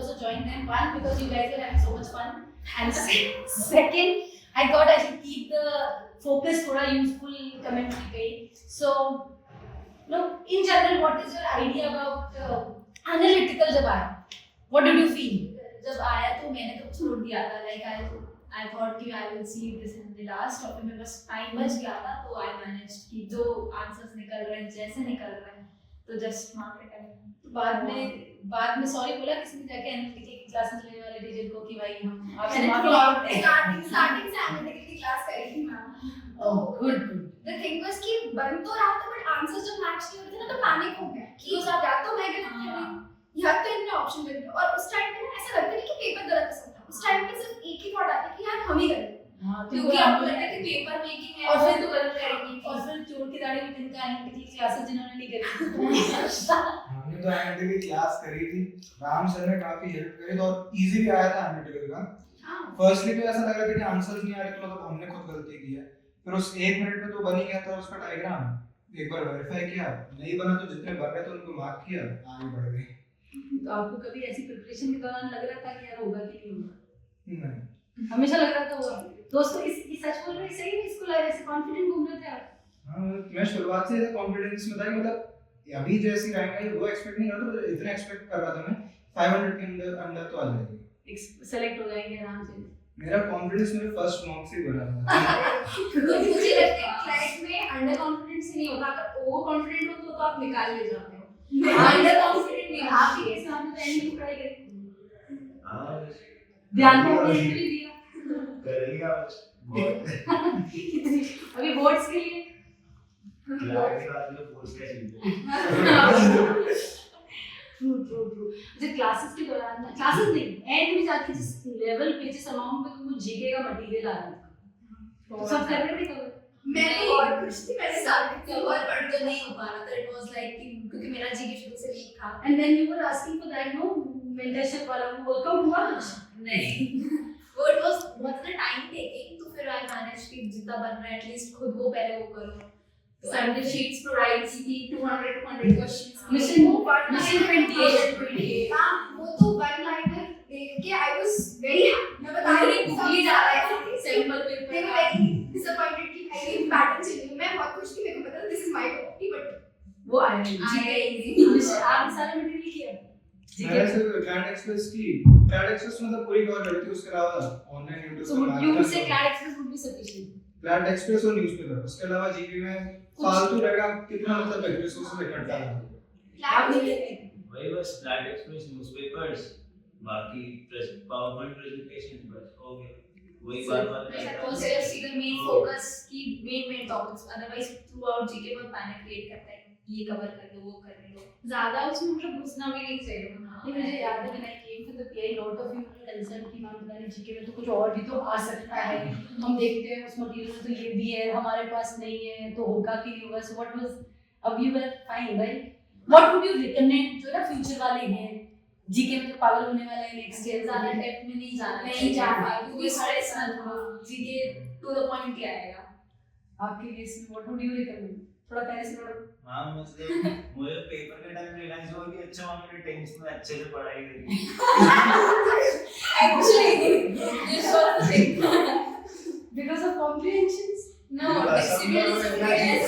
also join them. One, because you guys were having so much fun, and second, I thought I should keep the focus थोड़ा useful commentary पे. So, no, in general, what is your idea about analytical जब आया? What did you feel? जब आया तो मैंने तो छोड़ दिया था. Like I thought कि I will see this in the last, और फिर मेरे पास time बच गया था, तो I managed कि जो answers निकल रहे हैं जैसे निकल रहे हैं तो just mark it down. बाद में सॉरी बोला किसी ने जाके एनालिटिकल की क्लासेस लेने वाले टीचर को कि भाई हम आपसे माफी मांगते हैं. स्टार्टिंग से एनालिटिकल की क्लास करी थी ma'am. Oh good. The thing was कि बन तो रहा था बट आंसर्स जब मैच नहीं होते ना तो पैनिक हो गया कि या तो मैं गलत कर रही हूं या तो इनने ऑप्शन गलत. और उस टाइम पे ऐसा लगता नहीं कि पेपर गलत हो सकता. उस टाइम पे सिर्फ एक ही थॉट आता है कि यार हम ही गलत. क्योंकि आपको लगता है कि पेपर मेकिंग है और फिर तो गलत करेंगे. और फिर चोर की दाढ़ी में जिनका एनालिटिकल क्लासेस जिन्होंने नहीं करी. हमने तो एनालिटिकल क्लास करी थी. राम सर ने काफी हेल्प करी तो इजी भी आया था एनालिटिकल का. फर्स्टली तो ऐसा लग रहा था कि आंसर्स नहीं आ रहे तो मतलब हमने खुद गलती की है. फिर उस 1 मिनट में तो बन ही गया था उसका डायग्राम. एक बार वेरीफाई किया, नहीं बना तो जितने बन रहे थे उनको मार्क किया, आगे बढ़ गए. तो आपको कभी ऐसी प्रिपरेशन के दौरान लग रहा था कि यार होगा कि नहीं होगा? नहीं, हमेशा लग रहा था वो. दोस्तों इस सच बोल रहे सही में इसको लग रहा है ऐसे कॉन्फिडेंट घूम रहे थे आप? हां मैं शुरुआत से ऐसा कॉन्फिडेंस में था कि मतलब अभी जैसी रैंक आई वो एक्सपेक्ट नहीं कर रहा था. इतना एक्सपेक्ट कर रहा था मैं 500 के अंदर तो आ जाएगी, सेलेक्ट हो जाएंगे आराम से. मेरा कॉन्फिडेंस मेरे फर्स्ट मॉक से बना था. तो मुझे लगता है क्लास में अंडर कॉन्फिडेंस ही नहीं होता. अगर ओवर कॉन्फिडेंट हो तो आप निकाल ले जाते हो. अंडर कॉन्फिडेंट नहीं. आप ही के सामने तो एंड में पढ़ाई करेंगे. हां ध्यान में नहीं दिया करेगा बहुत. अभी बोर्ड्स के लिए क्लास के बाद में फोर्स का चीज है. ट्रू. जो क्लासेस के दौरान ना क्लासेस नहीं एंड में जाके जिस लेवल पे जिस अमाउंट पे तुमको जीके का मटेरियल आ रहा था तो सब कर रहे थे कवर. मैं तो और कुछ थी. मैंने सारे कवर पढ़ तो नहीं हो पा रहा था. इट वाज लाइक क्योंकि मेरा जीके शुरू से वीक था. And then you were asking for that no mentorship वाला वर्कआउट हुआ नहीं वो इट वाज बहुत टाइम टेकिंग. तो फिर आई मैनेज कि जितना बन रहा है एटलीस्ट खुद वो पहले वो करो. सैंपल शीट्स प्रोवाइड की 200 क्वेश्चंस. मिशन 28. वो तो वन लाइनर देख के आई वाज वेरी हैप्पी. मैं बता रही हूं बुक ही जा रहा है सैंपल पेपर. मैं वेरी डिसअपॉइंटेड कि भाई पैटर्न चाहिए. मैं बहुत खुश थी. मेरे को पता था this is my topic but वो आया जीके इजी. आप सारा मटेरियल किया मैंने सिर्फ क्लाइंट एक्सप्रेस की. क्लाइंट एक्सप्रेस मतलब पूरी कवर करती है. उसके अलावा online YouTube So you would say CAD Express would be sufficient. Client express और न्यूज़पेपर. उसके अलावा जीके में फालतू रहेगा कितना मतलब रिसोर्सेज इकट्ठा है. आप नहीं लेते वही बस फ्लैट एक्सप्रेस न्यूज़पेपर्स बाकी पावरपॉइंट प्रेजेंटेशन बस हो गया. वही बार-बार suppose you see the main focus की main topics. Otherwise throughout GK में पैनिक क्रिएट करता है. ये कवर कर लो वो कर लो. ज्यादा उसमें मतलब घुसना भी नहीं चाहिए. नहीं मुझे याद है when I came to the PI lot of you concerned कि मैम पता नहीं जीके में तो कुछ और भी तो आ सकता है. हम देखते हैं उस मटेरियल में तो ये भी है हमारे पास नहीं है तो होगा कि नहीं होगा. So what was अब you were fine right? What would you recommend जो ना फ्यूचर वाले हैं जीके में तो पागल होने वाला है नेक्स्ट ईयर. ज्यादा डेप्थ में नहीं जाना क्योंकि सारे साल जीके टू द पॉइंट ही आएगा. आपके केस में what would you recommend? थोड़ा पहले से पढ़ो. हां मतलब मुझे पेपर के टाइम रियलाइज हुआ कि अच्छा मैंने टेंस में अच्छे से पढ़ाई करी. Actually this was the thing Because of comprehensions. no experience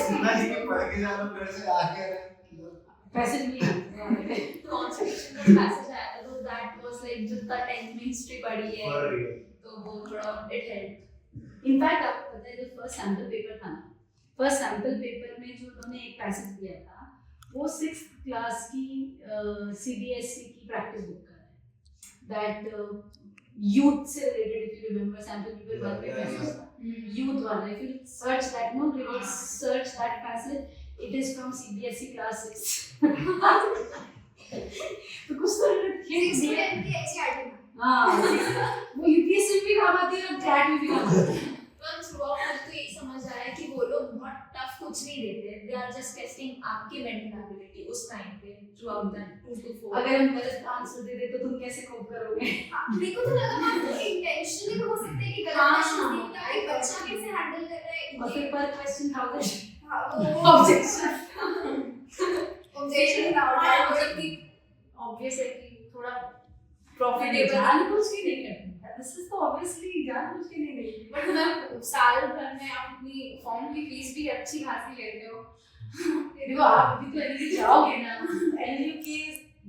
सुनना चाहिए पढ़ के जाना फिर से आके पैसे नहीं constitution का passage आया था. तो that was like जितना 10th में हिस्ट्री पढ़ी है पढ़ रही है तो वो थोड़ा it helped. इनफैक्ट आपको पता है जो फर्स्ट सैंपल पेपर था ना फर्स्ट सैंपल पेपर में जो उन्होंने एक पैसेज दिया था वो 6th क्लास की CBSE की प्रैक्टिस बुक का है. दैट यूथ से related if you remember sample paper 1 में पैसेज था यूथ वाला. If you search that no really search that passage it is from CBSE class 6. तो कुछ तो हिंट दिया. हाँ वो यूपीएससी भी काम आती है और क्लैट में भी काम आती है. पर थ्रूआउट मुझे तो यही समझ आया कि वो लोग बहुत टफ कुछ नहीं देते. दे आर जस्ट टेस्टिंग आपकी मेंटल एबिलिटी उस टाइम पे थ्रूआउट दैट 2 to 4. अगर हम गलत आंसर दे दे तो तुम कैसे कोप करोगे? मेरे को तो लगा मैम वो इंटेंशनली हो सकता है कि गलत क्वेश्चन देता है. एक बच्चा कैसे हैंडल कर रहा है. और फिर पर क्वेश्चन था वो ऑब्जेक्शन ऑब्जेक्शन ना मतलब कि ऑब्वियस है कि थोड़ा Comfortable. जानबूझ के नहीं करती, दिस इज तो ऑब्वियसली जानबूझ के नहीं रही। बट मैम साल भर में आप अपनी फॉर्म की फीस भी अच्छी खासी लेते हो। देखो आप भी तो एनयू जाओगे ना, एनयू के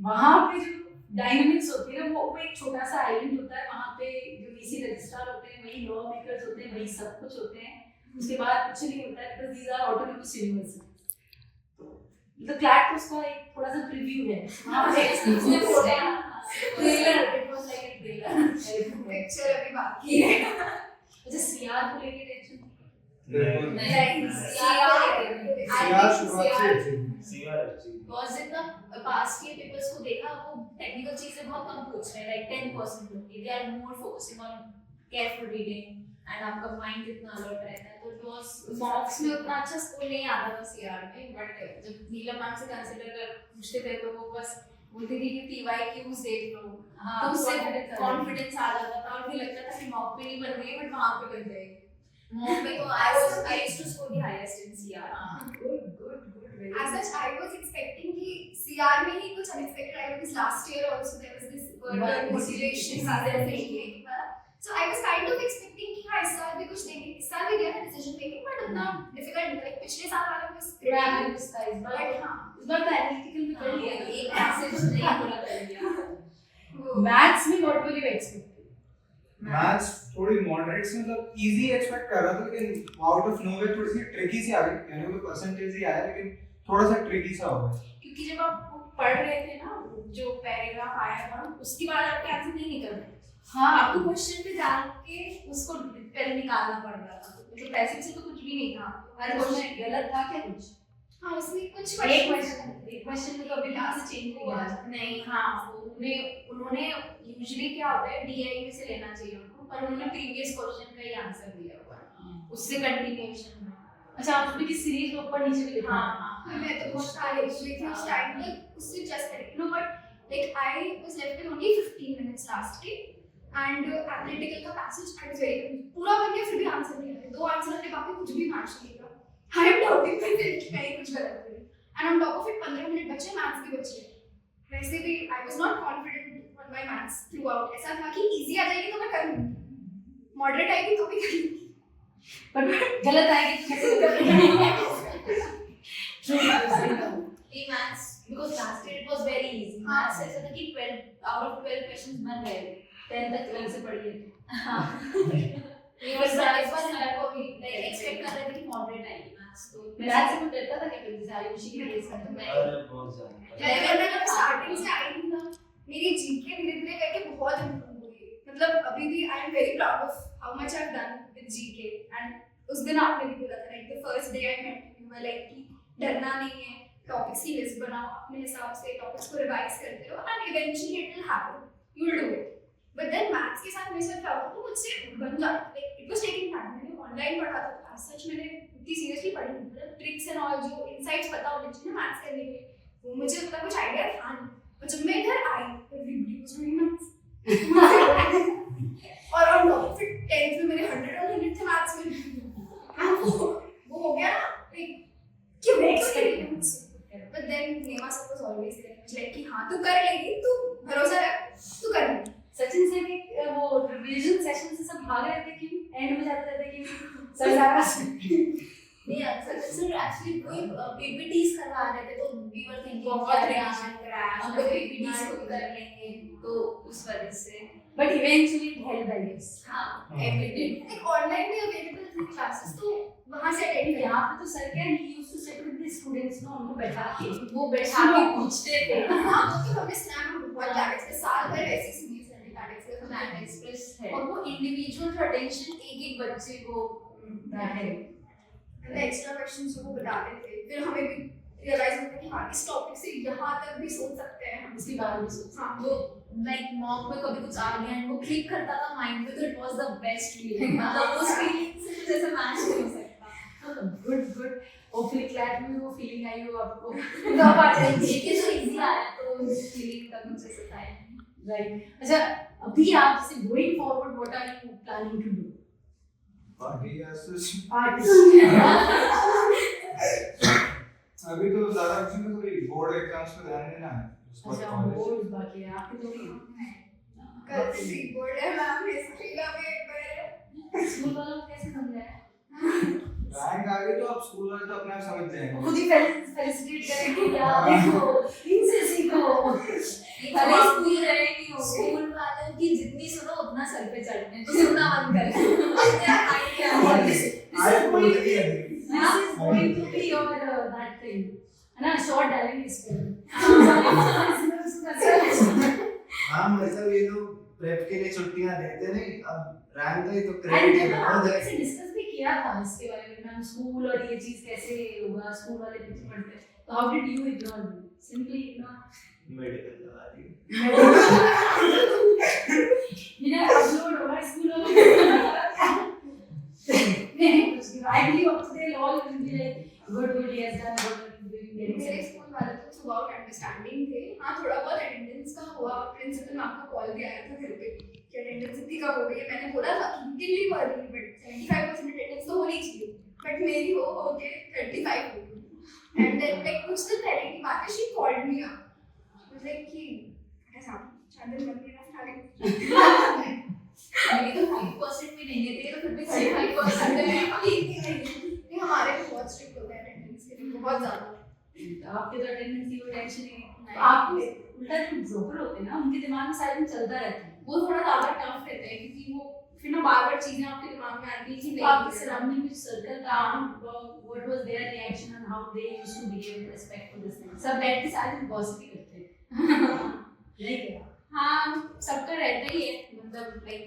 वहाँ पे जो डायनामिक्स होती है ना, वो एक छोटा सा आइलैंड होता है, वहाँ पे जो वीसी रजिस्ट्रार होते हैं, वही लॉ मेकर्स होते हैं, वही सब कुछ होते हैं, उसके बाद कुछ नहीं होता है, because these are autonomous universities. तो क्लैट तो उसका एक थोड़ा सा प्रीव्यू है, वहाँ पे उसने बोला trailer, it was like a trailer. Picture अभी बाकी है। अच्छा सीआर को लेके टेंशन बिल्कुल नहीं, सीआर शुरुआत से अच्छी थी। सीआर अच्छी बिकॉज जितना पास्ट के पेपर्स को देखा, वो टेक्निकल चीजें बहुत कम पूछ रहे हैं, लाइक 10% होती है, they are more focusing on careful reading and आपका माइंड कितना अलर्ट रहता है, तो इट वाज मॉक्स में उतना अच्छा स्कोर नहीं आता था सीआर में, बट जब नीलम मैम से कंसीडर कर पूछते थे तो वो बस बोलती थी कि पीवाईक्यूज देख लो, हाँ, तो उससे confidence कॉन्फिडेंस आ जाता था और फिर लगता था कि मॉक पे नहीं बन रही है बट वहां पे बन जाएगी। मॉक में तो I used to score the highest in CR. Good As such, I was expecting कि CR में ही कुछ unexpected आएगा, because last year also there was this word motivation season thing, so I was kind of expecting कि हाँ इस साल भी कुछ देंगे, इस साल भी दिया था decision making, but उतना difficult नहीं था, like पिछले साल वाला was रैपिड इसका इस but बार हाँ तो एनालिटिकल भी कर लिया ना, एक मैसेज नहीं पूरा कर लिया। वो मैथ्स में what were you expecting? Maths थोड़ी मॉडरेट से मतलब इजी एक्सपेक्ट कर रहा था, लेकिन आउट ऑफ नोवेयर थोड़ी सी ट्रिकी सी आ गई, यानी वो परसेंटेज ही आया लेकिन थोड़ा सा ट्रिकी सा हो गया। क्योंकि जब आप वो पढ़ रहे थे ना, जो पैराग्राफ आया था उसके बाद आपके आंसर नहीं निकल रहे, हाँ आपको क्वेश्चन पे जान के उसको पहले निकालना पड़ रहा था, मतलब पैसिव से तो कुछ भी नहीं था, हर कुछ क्वेश्चन गलत था क्या कुछ? हाँ उसमें कुछ एक क्वेश्चन में तो अभी तक से चेंज नहीं हुआ। नहीं हाँ उन्होंने यूजुअली क्या होता है डीआई में से लेना चाहिए उनको, पर उन्होंने प्रीवियस क्वेश्चन का ही आंसर दिया हुआ है, उससे कंटिन्यूएशन में। अच्छा आप उसमें किस सीरीज में ऊपर नीचे भी लिखा? हाँ मैं तो बहुत सारे हुई थी उस टाइम पे, उससे just correct no, but like I was left with only 15 minutes last के, एंड एनालिटिकल का पैसेज आई वाज वेरी पूरा बन गया, फिर भी आंसर नहीं आया, दो आंसर अपने बाकी कुछ भी मैच नहीं था, आई एम डाउटिंग मायसेल्फ कि मैंने कुछ गलत किया, and on top of it 15 minute बचे, मैथ्स भी बचे, वैसे भी I was not confident on my maths through out, ऐसा था कि इजी आ जाएगी तो मैं कर लूंगी, मॉडरेट आएगी तो भी कर लूंगी, पर गलत आएगी तो कैसे करेंगे? ये maths because last year it was very easy, maths ऐसा था कि 12 आउट ऑफ 12 क्वेश्चंस बन गए थे, 10 तक 12 से पढ़िए थे। हां ये बस इस बार हमको भी लाइक एक्सपेक्ट कर रहे थे कि मॉडरेट आएगी मैथ्स, तो मैथ्स से कुछ डरता था क्या? जैसे आयुषी की केस में मैं अरे बहुत ज्यादा लेवल में स्टार्टिंग से आई थी ना, मेरी जीके धीरे धीरे करके बहुत इम्प्रूव हुई, मतलब अभी भी I am very proud of how much I have done with GK, and उस दिन आपने भी बोला था like the first day I met you were like कि डरना नहीं है, टॉपिक्स की लिस्ट बनाओ अपने हिसाब से, टॉपिक्स को रिवाइज करते रहो and eventually it will happen, you will do it, but then maths के साथ मेरे साथ क्या होता था, मुझसे बन जाता, like it was taking time, मैंने ऑनलाइन पढ़ा था, सच मैंने इतनी सीरियसली पढ़ी, मतलब ट्रिक्स एंड ऑल जो इनसाइट्स पता होने चाहिए ना मैथ्स करने के, वो मुझे उतना कुछ आइडिया था नहीं, और जब मैं इधर आई एवरीबॉडी वाज डूइंग मैथ्स और on top of it 10th में मेरे 100 और 100 थे मैथ्स में, वो हो गया ना लाइक क्यों एक्सपेक्ट किया मुझसे, but then Nema sir was always there like कि हां तू कर लेगी, तू भरोसा रख, तू कर लेगी। सचिन सर के वो रिवीजन सेशन से सब भाग रहे थे, क्यों एंड में जाते रहते कि सर सारा नहीं सर एक्चुअली कोई पीपीटीज करवा रहे थे, तो वी वर थिंकिंग बहुत रिवीजन क्रैश हम लोग पीपीटीज खुद कर लेंगे, तो उस वजह से but eventually it help I guess. हाँ एवरीडे लाइक ऑनलाइन भी अवेलेबल थी क्लासेस, तो वहां से अटेंड किया। यहाँ पे तो सर क्या ही used to sit with the students ना, उनको बैठा के वो बैठा के पूछते थे। हाँ तो हमने स्नैप में बहुत लैटिक्स के साल भर ऐसी सीरीज है लैटिक्स के मैथ एक्सप्रेस है और वो इंडिविजुअल अटेंशन एक बच्चे को है। एक्स्ट्रा क्वेश्चंस वो बताते थे, फिर हमें भी रियलाइज होता है कि हाँ इस टॉपिक से यहाँ तक भी सोच सकते हैं हम, इसके बारे में सोच। हाँ वो लाइक मॉक में कभी कुछ आ गया एंड वो क्लिक करता था माइंड में, तो it was the best feeling, मतलब उस फीलिंग से कुछ ऐसा मैच नहीं हो सकता। गुड होपफुली क्लैट में वो फीलिंग आई हो आपको, तब आ जाएगी। लेकिन तो इजी आया, तो उस फीलिंग का कुछ ऐसा था नहीं। राइट। अच्छा अभी आप जैसे going forward what are you planning to do? बाकी आर्टिस्ट आर्टिस्ट। अभी तो ज्यादा कुछ नहीं, थोड़ी बोर्ड एग्जाम्स पे ध्यान देना है, उसके बाद अच्छा कॉलेज। बोर्ड बाकी है आपके तो नहीं? कल सी बोर्ड है मैम, हिस्ट्री का पेपर है। स्कूल वालों को कैसे समझाया? रैंक आ गई तो अब स्कूल वाले तो अपने आप समझ जाएंगे। खुद ही फेलिसिटेट करेंगे यार, देखो इनसे सीखो। भले स्कूल रहे नहीं हो, स्कूल वालों की जितनी सुनो उतना सर पे चढ़ते हैं, तो सुनना बंद करें। आज बोलते ही है। This is going to be your that thing, है ना, short dialogue इस पे। हाँ मतलब ये लोग प्रेप के लिए छुट्टियां देते नहीं, अब रैंक गई तो And क्रेडिट जब हो आपने जाए। ऐसे डिस्कस भी किया था इसके बारे में, मैम स्कूल और ये चीज कैसे होगा, स्कूल वाले पीछे पड़ते हैं, तो how did you ignore them? Simply ignore। Medical लगा दी। इन्हें अपलोड होगा स्कूल वालों नहीं कुछ नहीं, I believe up to they all will be like good he has done what he is doing very मेरे well। स्कूल वाले तो थ्रूआउट अंडरस्टैंडिंग थे। हाँ थोड़ा बहुत अटेंडेंस का हुआ, प्रिंसिपल मैम को कॉल भी आया था घर पे कि अटेंडेंस इतनी कम हो गई है। मैंने बोला था कि दिल भी भर रही बट 75% अटेंडेंस तो होनी चाहिए, बट मेरी वो हो के 35 हो गई। एंड देन लाइक कुछ दिन पहले की बात है, she called me up like कि ऐसा 4 दिन बंद करना स्टार्ट कर। मेरी तो 5% भी नहीं है, तेरे तो फिर भी 35% है। नहीं हमारे तो बहुत स्ट्रिक्ट होता है अटेंडेंस के लिए, बहुत ज्यादा। आपके तो अटेंडेंस की वो टेंशन ही नहीं। नहीं। आप उल्टा जो ब्रोकर होते हैं ना, उनके दिमाग में सारा दिन चलता रहता है। वो थोड़ा ज्यादा टफ रहता है क्योंकि वो फिर ना बार बार चीजें आपके दिमाग में आती है कि तो आपके सराउंडिंग में सर्कल था, what was their reaction and how they used to behave with respect to this thing, सब बैठ के सारे दिन गॉसिप ही करते हैं। नहीं क्या? हाँ सबका रहता ही है, मतलब लाइक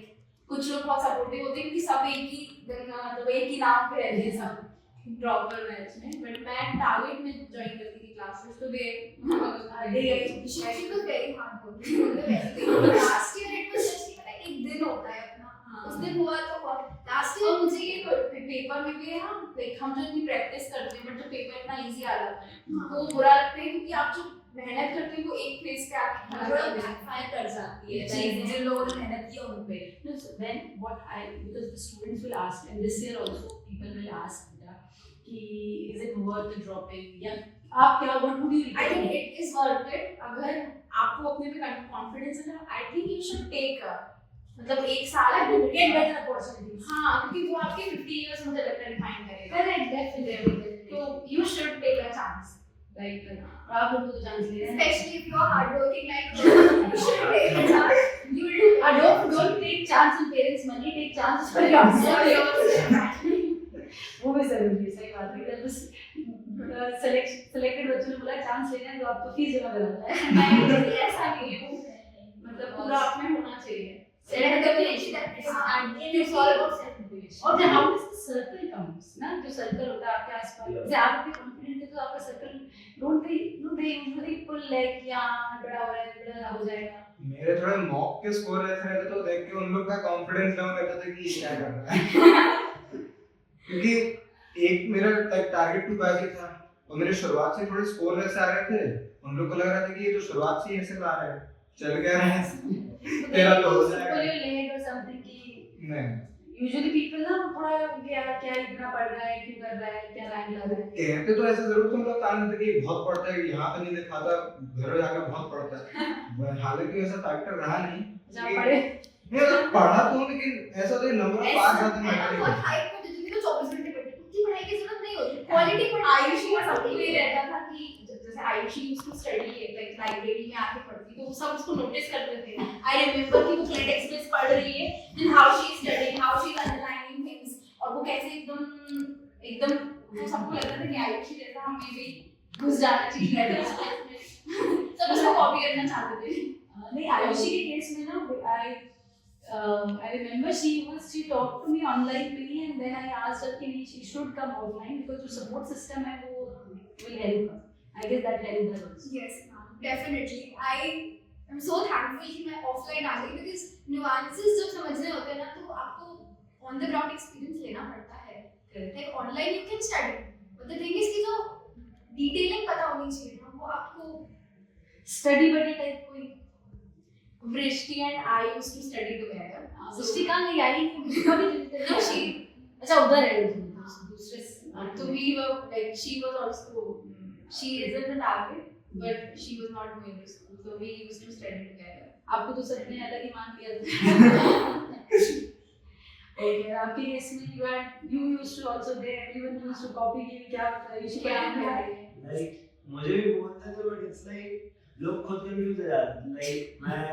कुछ लोग बहुत सपोर्टिव होते हैं क्योंकि सब एक ही दिन का मतलब एक ही नाम पे रहते हैं सब प्रॉपर मैच में। बट मैं टारगेट में ज्वाइन करती थी क्लासेस, तो दे she was very hardworking। Last year it was just पता है एक दिन होता है अपना, उस दिन हुआ तो हुआ। लास्ट ईयर मुझे ये पेपर में भी हम लाइक हम जो इतनी प्रैक्टिस करते हैं बट जो पेपर इतना इजी आ जाता है वो बुरा लगता है क्योंकि आप जो मेहनत करते हैं वो एक फेज पे आके थोड़ा बैकफायर कर जाती है, चीजें जो लोगों ने मेहनत की उन पे। No, so then what I, because the students will ask, and this year also people will ask कि is it worth dropping, या आप क्या, what would you I think recommend? it is worth it। अगर आपको अपने पे confidence है ना, I think you should take मतलब एक साल Get better opportunities। हाँ क्योंकि वो आपके 50 years मुझे लगता है डिफाइन करेगा। Correct, definitely। तो you should take a chance। Right, right। और आप लोगों को तो चांस ले रहे हैं। Especially if you are hardworking like you should take a chance। You will do it। Don't take chance on parents' money, take chance for yourself। वो भी जरूरी है, सही बात है। जब उस सेलेक्टेड बच्चों ने बोला चांस लेना है तो आपको फीस जमा कराना है। नहीं ऐसा नहीं है, मतलब पूरा अपने होना चाहिए। It's all about self-motivation। और जब how is the circle comes ना, जो सर्कल होता है आपके आसपास, जैसे आप भी कॉन्फिडेंट है तो आपका circle don't they usually pull like कि हां बड़ा हो रहा है, बड़ा हो जाएगा। मेरे थोड़े मॉक के स्कोर ऐसे रहते तो देख के उन लोग का कॉन्फिडेंस डाउन रहता था कि ये क्या कर रहा है। क्योंकि एक मेरा टारगेट 2 बैच था और मेरे शुरुआत से थोड़े स्कोर ऐसे आ रहे थे, उन लोग को लग रहा था कि ये तो शुरुआत से ही ऐसे ला रहा है, चल गया है तेरा तो हो जाएगा। लेट और समथिंग की नहीं यूजुअली पीपल ना थोड़ा क्या क्या इतना पढ़ रहा है, क्यों कर रहा है, क्या रैंक ला रहा है। कहते तो ऐसा जरूर तुम लोग तान देते कि बहुत पढ़ता है, यहाँ पे नहीं दिखाता, घर जाकर बहुत पढ़ता है। हालांकि ऐसा फैक्टर रहा नहीं। जहाँ पढ़े नहीं मतलब पढ़ा तो, लेकिन ऐसा तो नंबर पास जाते हैं मैटर बहुत नहीं। हाई पर जितनी तो 24 घंटे पढ़ती, उतनी पढ़ाई की जरूरत नहीं होती। क्वालिटी पर आयुषी का सबको ये रहता था कि जैसे Ayushi used to study like library में आके पढ़ती, तो वो सब उसको नोटिस करते थे। आई रिमेंबर कि वो क्लेट एक्सप्रेस पढ़ रही है, then how she is studying, how she is underlining things, और वो कैसे एकदम तो सबको लगता था कि आयुषी जैसा हमें भी घुस जाना चाहिए क्लेट एक्सप्रेस में। सब उसको कॉपी करना चाहते थे। नहीं, आयुषी के केस में ना I remember she talked to me online में, and then I asked her कि she should come offline because जो support system है वो will help her. I guess that helped her also. Yes, definitely. I am so thankful कि मैं offline आ गई because nuances जब समझने होते हैं ना तो आपको on the ground experience लेना पड़ता है। Like online you can study, but the thing is कि जो detailing पता होनी चाहिए ना वो आपको Study buddy type कोई Vrishti and I used to study together. सृष्टि कहाँ गई, आई नहीं, कभी No, she. अच्छा उधर है दूसरे So we were like she was also she is in the target, but she was not going to school, so we used to study together. आपको तो सबने अलग ही मान लिया था। ओके, आपके केस में you used to also there, everyone used to copy कि क्या क्या लाइक मुझे भी बोलते थे बट इट्स लाइक लोग खुद कंफ्यूज हो जाते हैं। लाइक मैं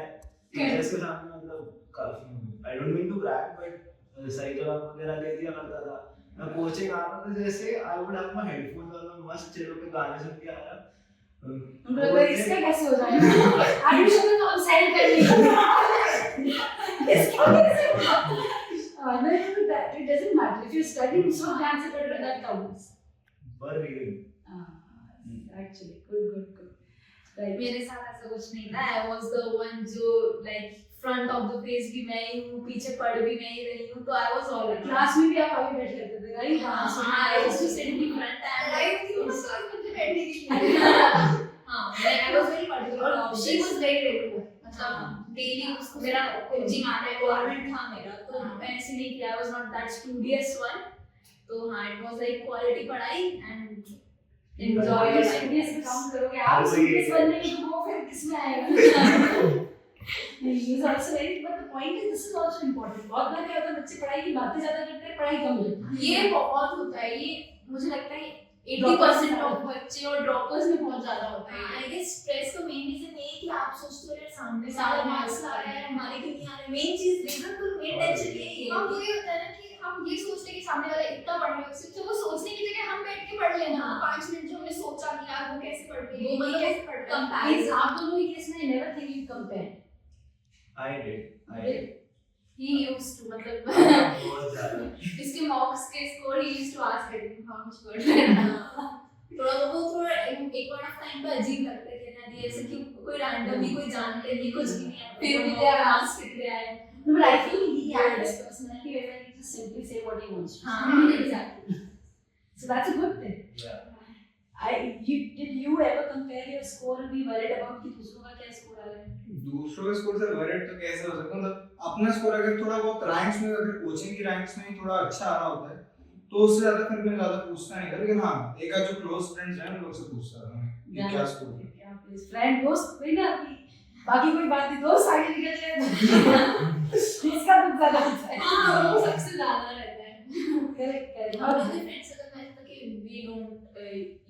टीचर्स के सामने मतलब काफी I don't mean to brag but सही जवाब वगैरह दे दिया करता था। मैं कोचिंग आता था जैसे I would have my headphones on, मस्त चिल होके गाने सुन के आया। उनको लगा इसका कैसे हो जाएगा, एडमिशन में तो हम साइन कर लेंगे, इसका कैसे होगा? No, it doesn't matter if you study so ध्यान से पढ़ रहे that counts. पर रीडिंग Actually, good. Right. मेरे साथ ऐसा कुछ नहीं था। I was the one जो like front of the page भी मैं ही हूँ, पीछे पढ़ भी मैं ही रही हूँ, तो I was all right. Class में भी आप आगे बैठ लेते थे, right? हाँ, I used to sit in the front and I was class में बैठने के लिए हाँ, I was very particular about she this. was very regular मतलब डेली उसको मेरा कोचिंग आना रिक्वायरमेंट था मेरा, तो मैं ऐसे नहीं किया, I was not that studious one. तो हाँ, it was like quality पढ़ाई and enjoy your life. Studious में काम करोगे आप, studious बनने के तो वो फिर किसमें आएगा? He is also very, but the point is this is also important. बहुत बार क्या होता है, बच्चे पढ़ाई की बातें ज़्यादा करते हैं, पढ़ाई कम करते हैं। ये बहुत होता है, ये मुझे लगता है 80% ऑफ बच्चे और ड्रॉपर्स में बहुत ज्यादा होता है। आई गेस स्ट्रेस का मेन रीजन ये है कि आप सोचते हो यार सामने सारा मार्क्स ला रहा है, हमारे क्यों नहीं आ रहे। मेन चीज रीजन तो मेन टेंशन यही है। हम वही होता है ना कि हम ये सोचते हैं कि सामने वाला इतना पढ़ने लग सकता है, वो सोचने की जगह हम बैठ के पढ़ लेना 5 मिनट जो हमने सोचा कि यार वो कैसे पढ़ रही है, वो मतलब कैसे पढ़ रही है। कंपैरिजन आप दोनों के केस में never think you compare. I did he used to मतलब बहुत ज्यादा इसके मॉक्स के score he used to ask him how much good. थोड़ा तो वो थोड़ा एक पॉइंट ऑफ टाइम पे अजीब लगते थे ना, जैसे कि कोई रैंडमली कोई जानते नहीं, कुछ भी नहीं है, फिर भी दे आर आस्क रहे हैं। No, but I feel he had this personality where he just simply say what he wants to. हाँ, exactly. So that's a good thing. Did you ever compare your score and be worried about कि दूसरों का क्या score आ रहा है? दूसरों के score से वरीड तो कैसे हो सकता है, मतलब अपना स्कोर अगर थोड़ा बहुत रैंक्स में, अगर कोचिंग की रैंक्स में थोड़ा अच्छा आ रहा होता है तो उससे ज्यादा फिर मैं ज्यादा पूछता नहीं था। लेकिन हाँ, एक आध जो क्लोज फ्रेंड्स हैं उन लोग से पूछता था मैं कि क्या स्कोर है। क्या प्लीज फ्रेंड दोस्त कोई ना, बाकी कोई बात नहीं, दोस्त आगे निकल जाए इसका तो ज्यादा होता है। हाँ, वो सबसे ज्यादा रहता है। करेक्ट और अपने फ्रेंड्स अगर मैं था कि we don't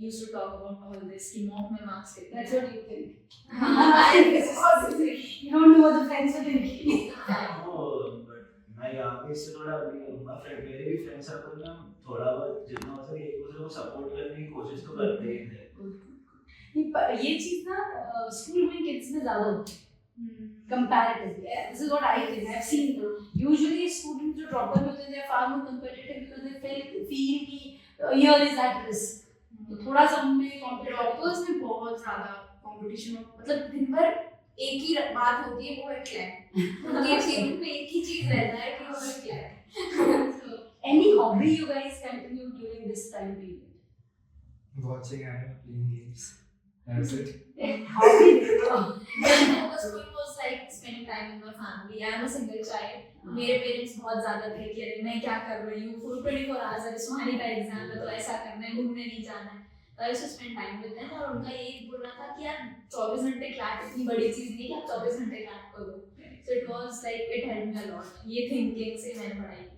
used to talk about all this कि मॉक में मार्क्स कितने That's what you think. हाँ, You don't know what the friends are thinking. But मैं यहाँ पे इससे थोड़ा अभी फ्रेंड मेरे भी फ्रेंड सर्कल में हम थोड़ा बहुत जितना हो सके एक दूसरे को सपोर्ट करने की कोशिश तो करते ही थे। ये चीज ना स्कूल में किड्स में ज्यादा होती है comparatively. This is what I think. I've seen usually students जो dropper में होते हैं they are far more competitive because they feel कि year is at risk. तो थोड़ा सा उनमें ड्रॉपर्स में बहुत ज्यादा कंपटीशन हो, मतलब दिन भर एक ही बात होती है, वो है क्लैप। उनके जीवन में एक ही चीज रहता है कि वो है clap. any hobby you guys continue during this time period? Watching anime, playing games. That's it. Hobby? Focus point was like spending time with my family. I am a single child. मेरे parents बहुत ज्यादा थे कि अरे मैं क्या कर रही हूँ, फुल 24 आवर्स है, सुहानी का एग्जाम है तो ऐसा करना है, घूमने नहीं जाना है, तो I used to spend time with them. और उनका यही बोलना था कि यार 24 घंटे क्लैप इतनी बड़ी चीज नहीं है, आप 24 घंटे क्लैप करो। So it was like it helped me a lot. ये थिंकिंग से मैंने पढ़ाई की।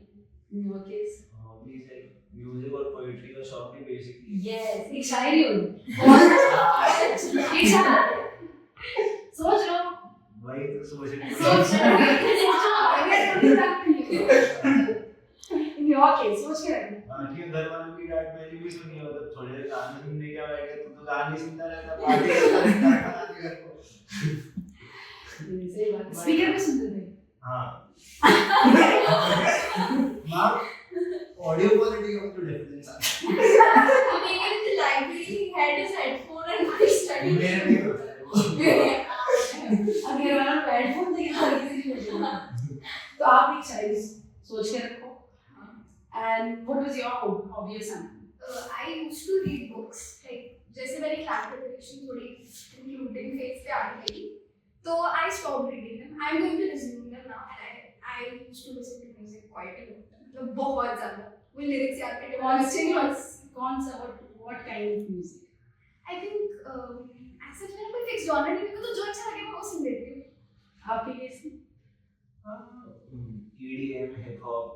Okay. हॉबीज है म्यूजिक और पोएट्री का शौक है बेसिकली। Yes. एक शायरी होगी। एक शायरी। सोच लो। वही तो सोच रही सोच In your case, सोच के रखना। बाकी घर वालों की डांट मैंने भी सुनी है, मतलब थोड़ी देर गाने सुनने क्या बैठे तो गाने सुनता रहता, पार्टी करता रहता घर को। सही बात। स्पीकर पे सुनते थे। हाँ माँ ऑडियो क्वालिटी का तो डिफरेंस आता Even in the library, he had his headphone and was है। studying. मेरे नहीं होता है वो। अगर वाला हेडफोन देखे तो इजी नहीं होगा। तो आप एक शायरी सोच के रखो। And what was your hobby or something? I used to read books. Like जैसे मेरी क्लास प्रिपरेशन थोड़ी concluding phase पे आ गई थी, तो I stopped reading them. I'm going to resume them now. And I used to listen to music quite a lot. मतलब बहुत ज़्यादा। वो lyrics याद करके कौन सा what kind of music? I think ऐसा नहीं कोई fixed genre नहीं, मेरे को तो जो अच्छा लगे मैं वो सुन लेती हूँ। आपके केस में? EDM, hip hop.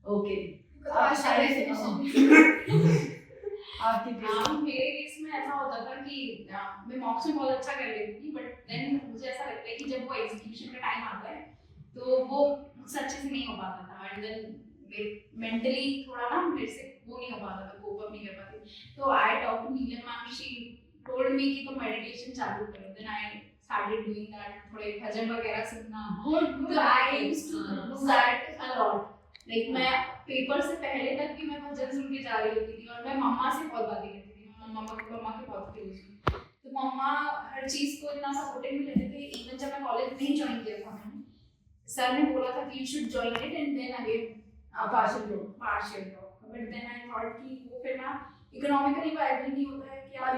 ओके, तो आज शायद शायद आपके केस में? मेरे केस में ऐसा होता था कि मैं मॉक्स में बहुत अच्छा कर लेती थी, बट देन मुझे ऐसा लगता है कि जब वो एग्जीक्यूशन का टाइम आता है तो वो मुझसे अच्छे से नहीं हो पाता था, एंड देन मेंटली थोड़ा ना मेरे से वो नहीं हो पाता था, कोप अप नहीं कर पाती। तो I talk to Neelam ma'am, she told me कि तुम मेडिटेशन चालू करो। Then I started doing that, थोड़े भजन वगैरह सुनना। Good. तो I used to do that a lot. Like मैं पेपर से पहले तक भी मैं भजन सुन के जा रही होती थी, और मैं मम्मा से बहुत बातें करती थी। मम्मा के बहुत क्लोज हूँ, तो मम्मा हर चीज को इतना सपोर्टिव भी लेते थे। इवन जब मैं कॉलेज नहीं ज्वाइन किया था, मैंने सर ने बोला था कि you should join it and then again partial लो। बट देन आई थॉट कि वो फिर ना इकोनॉमिकली वायबल नहीं होता है कि यार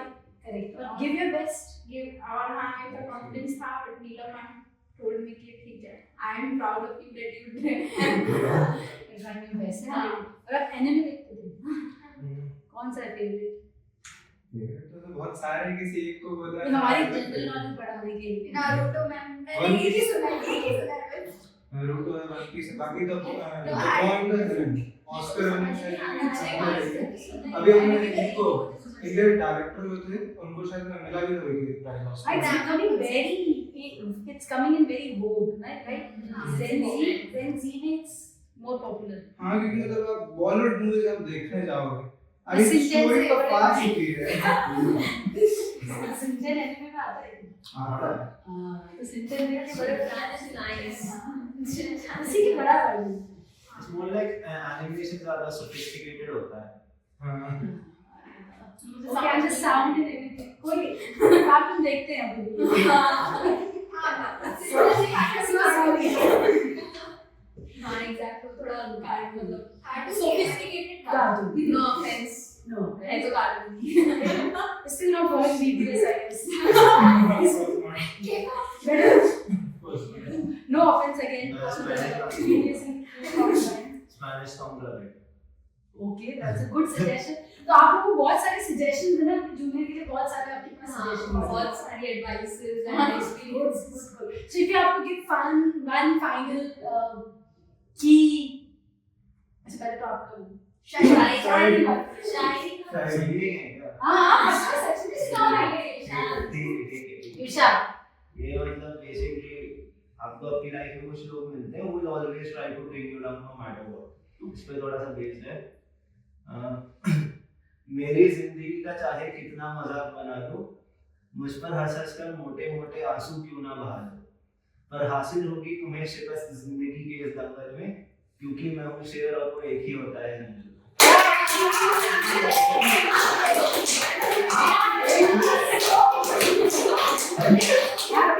correct Give your best. Give. और हाँ, इतना कॉन्फिडेंस था, but Neelam ma'am told me कि ठीक है, I am proud of you that you did। Trying your best. हाँ। और आप एनिमे देखते थे? कौन सा है फेवरेट? तो बहुत सारे, किसी एक को बोला ये हमारी जनरल नॉलेज बढ़ाने के लिए। नारुतो मैम, मैंने एक ही सुना है बस। नारुतो है, वन पीस है, बाकी तो ऑस्कर विनिंग है। अभी हमने इनको एक डायरेक्टर जो थे उनको शायद मिला भी था prize Oscar. It's coming in very vogue, right? Gen Z में it's more popular. हाँ, क्योंकि मतलब आप बॉलीवुड मूवीज आप देखने जाओगे, अभी सिंचन स्टोरी से तो बड़े- पास होती है। सिंचन एनिमे में आता है। आता है। तो सिंचन देख के बड़े nice। उसी की बड़ा version. It's more like animation ज़्यादा sophisticated होता है। हाँ, Okay, and the sound and everything. कोई कार्टून देखते हैं अभी। हाँ एग्जैक्ट, थोड़ा कार्ड मतलब Sophisticated sophisticated cartoon. No offense, No, है तो कार्टून ही। still not following BTS, I guess. No offense again. BTS and Spanish song love it। Okay, that's a good suggestion. तो आप लोगों को बहुत सारे suggestions है ना, जूनियर के लिए बहुत सारे आपके पास suggestions हैं। बहुत सारी advices and Good, experience. good, good. So if you have to give one final key, अच्छा पहले तो आपका शायरी। शायरी Feeling है क्या? हाँ सच में ठीक है। इरशाद। ये मतलब बेसिकली आपको अपनी लाइफ में कुछ लोग मिलते हैं, वो always try to bring you down no matter what. इस पे थोड़ा सा बेस्ड है। मेरी जिंदगी का चाहे कितना मजाक बना दो, मुझ पर हंस हंस कर मोटे मोटे आंसू क्यों ना बहा दो, पर हासिल होगी तुम्हें शिकस्त जिंदगी के इस दंगल में, क्योंकि मैं हूँ शेर और वो एक ही होता है जंगल।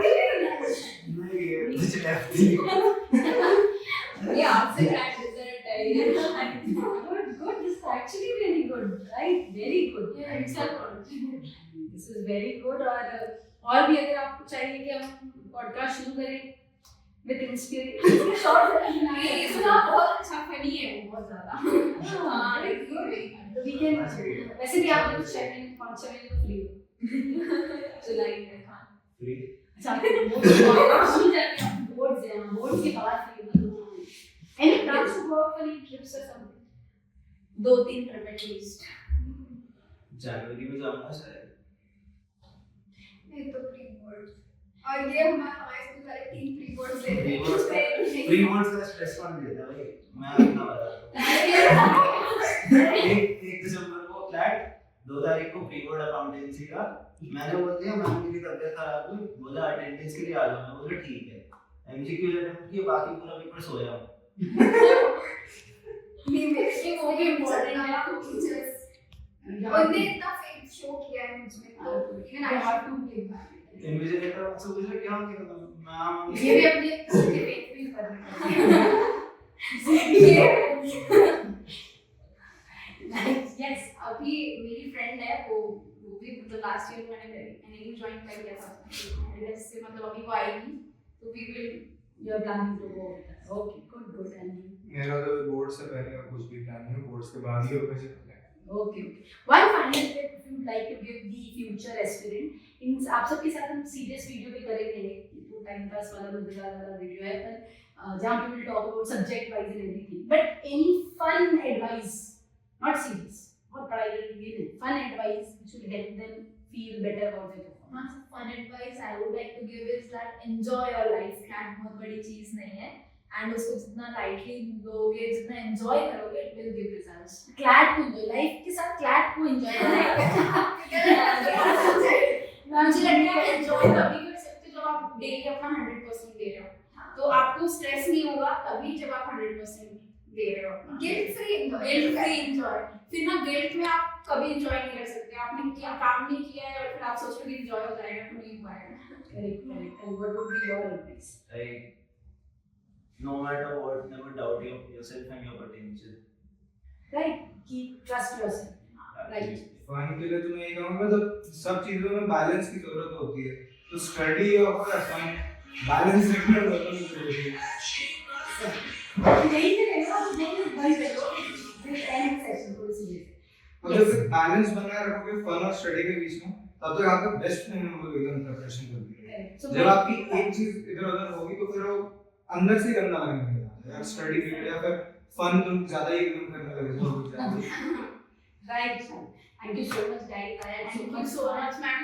नहीं, ये कुछ लफ्ज़ ये आपसे क्रैक डिजर्ट है ये। Good. This is actually very good, right? Very good. It's a good। This is very good. और भी अगर आपको चाहिए कि हम पॉडकास्ट शुरू करें with inspiration, short ये इसका बहुत अच्छा फनी है, वो बहुत ज्यादा। हाँ very good. तो we can वैसे भी आप लोग 5 मिनट फ्री हो। जुलाई में हाँ। फ्री। अच्छा बोर्ड्स हैं, बोर्ड्स के बाद फ्री हो। Any plans to go out for any trips or something? 2-3 trip at least. जनवरी में जाऊंगा शायद। ये तो प्री बोर्ड्स, और ये हमारे स्कूल वाले 3 प्री बोर्ड्स ले रहे हैं। प्री बोर्ड्स का स्ट्रेस कौन लेता है भाई? मैं अपना बता रहा हूँ। 1 दिसंबर को फ्लैट, 2 तारीख को प्री बोर्ड अकाउंटेंसी का। मैंने बोल दिया मैम मेरी तबीयत खराब हुई, बोला अटेंडेंस के लिए आ जाओ। मैं बोला ठीक है। एमसीक्यू अटेंड किया, बाकी पूरा पेपर सोया हूँ। नहीं मेरे वो भी इम्पोर्टेंट है टीचर्स, उन्होंने इतना फेथ शो किया है मुझ में, तो even I have to give back. Invigilator मुझसे पूछा क्या हो गया? मैम ये भी अपने फेथ भी करना यस, अभी मेरी फ्रेंड है, वो भी मतलब लास्ट ईयर मैंने एनएलयू ज्वाइन कर लिया था, एलएस से मतलब अभी वो आएगी, तो we will You are planning to go. Okay, good. And मेरा तो बोर्ड से पहले का कुछ भी प्लान नहीं है, बोर्ड्स के बाद ही होगा चलते हैं। okay. One final tip if you would like to give the future aspirant. इन आप सबके साथ हम सीरियस वीडियो भी करेंगे टाइम पास वाला मजेदार वाला वीडियो है, पर जहाँ पे will talk about subject wise and everything, but any fun advice, not serious, बहुत पढ़ाई करके ये नहीं, fun advice which will help them feel better about their performance. Fun advice I would like to give is that enjoy your life. CLAT बहुत बड़ी चीज नहीं है, and उसको जितना lightly लोगे, जितना enjoy करोगे, it will give results. CLAT को enjoy, लाइफ के साथ क्लैट को enjoy करना मुझे लगता है एंजॉय तभी कर सकते हो जब आप डेली अपना 100% दे रहे हो, तो आपको स्ट्रेस नहीं होगा तभी जब आप 100% दे रहे हो। गिल्ट फ्री एंजॉय, फिर ना गिल्ट में आप कभी एंजॉय नहीं कर सकते, आपने किया काम नहीं किया है और फिर आप सोच रहे हो एंजॉय हो जाएगा, तो नहीं हो पाएगा। Correct. And what would be your advice? Like, no matter what, never doubt yourself and your potential. Right, keep trust yourself. Right. Fun के लिए तो मैं ये कहूँगा जब सब चीजों में बैलेंस की जरूरत होती है, तो स्टडी और फन बैलेंस रखना बहुत जरूरी है। यही से रहेगा, नहीं भाई चलो फिर एंड सेशन को सीरियस। और जब बैलेंस बनाए रखोगे फन और स्टडी के बीच में, तब तक आपका बेस्ट नहीं होगा एकदम प्रिपरेशन करने के। जब आपकी एक चीज इधर उधर होगी तो फिर वो अंदर से गंदा लगने लगेगा, या स्टडी के या फिर फन तुम ज्यादा ही एकदम करने लगे। Right. Thank you so much, guys. I had Thank you so much, man.